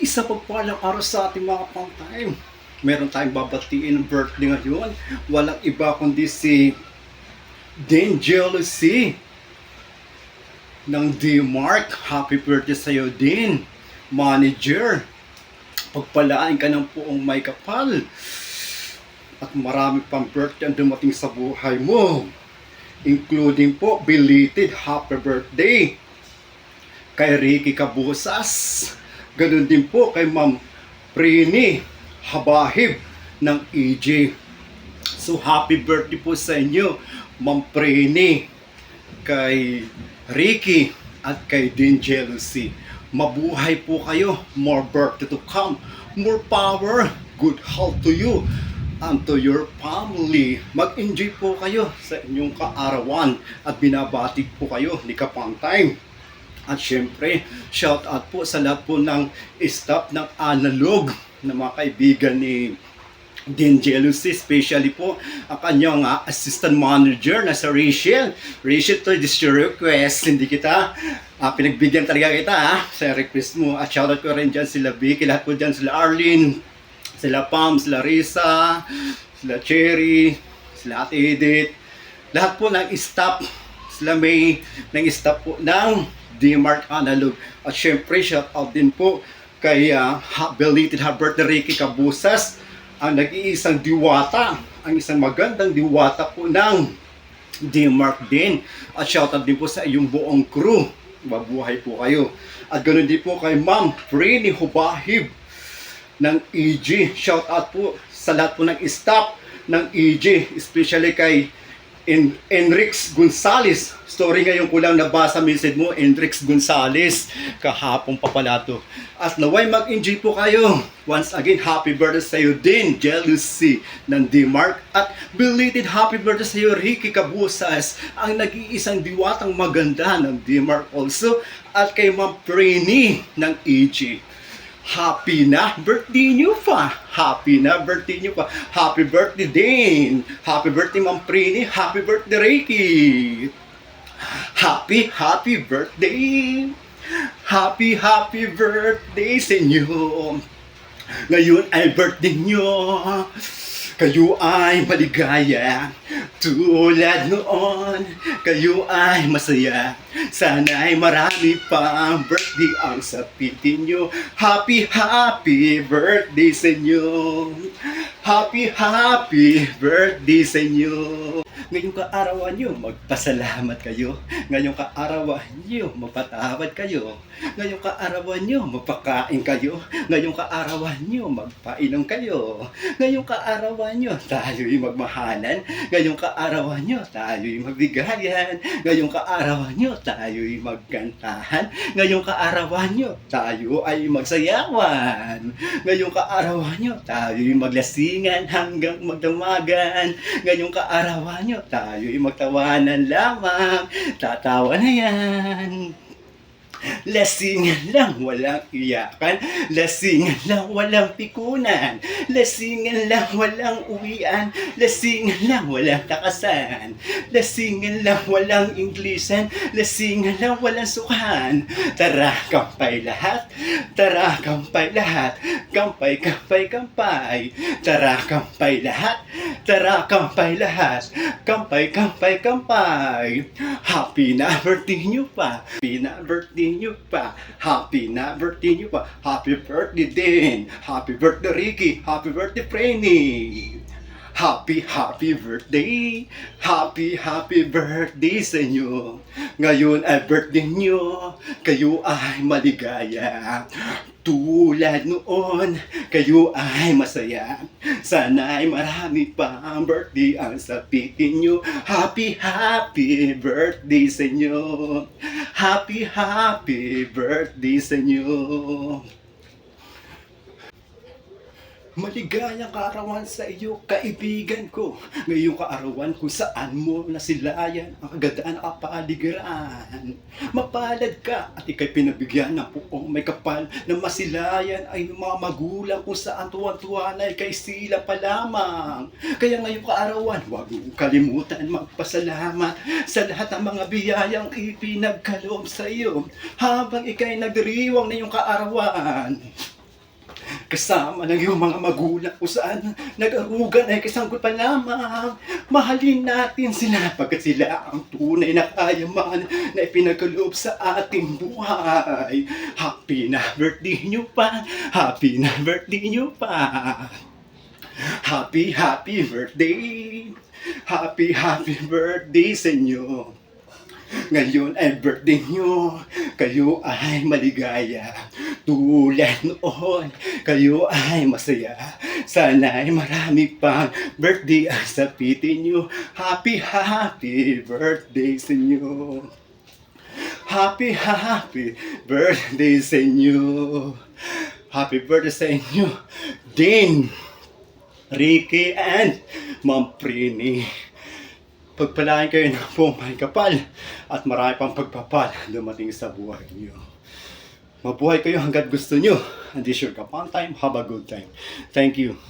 Isa pa palang araw sa ating mga pang-time. Meron tayong babatiin ng birthday ngayon. Walang iba kundi si Dean Jealousy ng D-Mark. Happy birthday sa'yo, Dean. Manager, pagpalaan ka ng puong may kapal. At marami pang birthday ang dumating sa buhay mo. Including po, belated happy birthday kay Ricky Cabusas. Ganun din po kay Ma'am Prini Habahib ng EJ. So happy birthday po sa inyo, Ma'am Prini, kay Ricky at kay Dean Jealousy. Mabuhay po kayo, more birthday to come, more power, good health to you and to your family. Mag-enjoy po kayo sa inyong kaarawan at binabati po kayo ni Kapang-Time. At syempre, shout out po sa lahat po ng staff ng Analog na mga kaibigan ni Dean Jealousy, especially po ang kanyang assistant manager na sa Rachel. Rachel, to this your request. Hindi kita pinagbigyan talaga kita sa request mo. At shout out ko rin dyan sila Vicky, lahat po dyan sila Arlene, sila Pam, sila Risa, sila Cherry, sila Ate Edith, lahat po ng staff, sila May, ng staff po ng D-Mark Analog. At syempre, shout out din po kay belated happy birthday Ricky Cabusas, ang nag-iisang diwata, ang isang magandang diwata po ng D-Mark din. At shout out din po sa iyong buong crew. Mabuhay po kayo. At ganoon din po kay Ma'am Prini Hubahib ng EG. Shout out po sa lahat po ng staff ng EG, especially kay Enrix Gonzales. Story ngayon ko lang nabasa message mo, Enrix Gonzales. Kahapon pa pala to. At naway mag-enjoy po kayo. Once again, happy birthday sa iyo din, Jealousy ng D-Mark. At belated happy birthday sa iyo, Ricky Cabusas, ang nag-iisang diwatang maganda ng D-Mark also. At kay Ma'am Prini ng EG. Happy na birthday nyo pa. Happy na birthday nyo pa. Happy birthday din. Happy birthday Ma'am Prini. Happy birthday Ricky. Happy birthday. Happy birthday sa inyo. Ngayon ay birthday nyo. Kayo ay maligaya tulad noon. Kayo ay masaya. Sana'y marami pang birthday ang sapitin nyo. Happy birthday sa inyo. Happy birthday sa inyo. Ngayong kaarawan nyo, magpasalamat kayo. Ngayong kaarawan nyo, magpatawad kayo. Ngayong kaarawan nyo, magpakain kayo. Ngayong kaarawan nyo, magpainom kayo. Ngayong kaarawan nyo, tayo'y magmahalan. Ngayong kaarawan nyo, tayo'y magbigayan. Ngayong kaarawan nyo, tayo'y magkantahan. Ngayong kaarawan nyo, tayo ay magsayawan. Ngayong kaarawan nyo, tayo'y maglasingan hanggang magdamagan. Ngayong kaarawan nyo, tayo'y magtawanan lamang. Tatawa na yan. Lasingan lang, walang iyakan. Lasingan lang, walang pikunan. Lasingan lang, walang uwian. Lasingan lang, walang takasan. Lasingan lang, walang Inglesan. Lasingan lang, walang sukan. Tara, kampay lahat. Tara, kampay lahat. Kampay, kampay, kampay. Tara, kampay lahat. Tara, kampay lahat. Kampay, kampay, kampay. Happy na birthday nyo pa. Happy na birthday nyo pa. Happy na birthday nyo pa. Happy birthday din. Happy birthday Ricky. Happy birthday Prini. Happy birthday. Happy birthday sa inyo. Ngayon ay birthday nyo. Kayo ay maligaya. Tulad noon, kayo ay masaya. Sana'y marami pang birthday ang sapitin nyo. Happy birthday sa inyo. Happy birthday sa inyo. Maligayang kaarawan sa iyo, kaibigan ko. Ngayong kaarawan kung saan mo nasilayan ang kagadaan ng kapaligiran. Mapalad ka at ikay pinabigyan ng puong may kapal na masilayan ay mga magulang kung saan tuwan-tuwa na ikay sila pa lamang. Kaya ngayong kaarawan, huwag mong kalimutan magpasalamat sa lahat ng mga biyayang ipinagkaloob sa iyo habang ikay nagdiriwang na iyong kaarawan. Kasama ng iyong mga magulang kung saan nag-arugan ay kasanggol pa lamang. Mahalin natin sila pagkat sila ang tunay na kayaman na ipinagkaloob sa ating buhay. Happy na birthday nyo pa! Happy na birthday nyo pa! Happy birthday! Happy birthday sa inyo! Ngayon ay birthday nyo, kayo ay maligaya. Tulad noon, kayo ay masaya. Sana ay marami pang birthday ang sapitin nyo. Happy birthday sa inyo. Happy birthday sa inyo. Happy birthday sa inyo, Din, Ricky, and Ma'am Prini. Pagpalain kayo ng buong may kapal at marami pang pagpapal dumating sa buhay niyo. Mabuhay kayo hanggat gusto nyo. And this your Kapal Time. Have a good time. Thank you.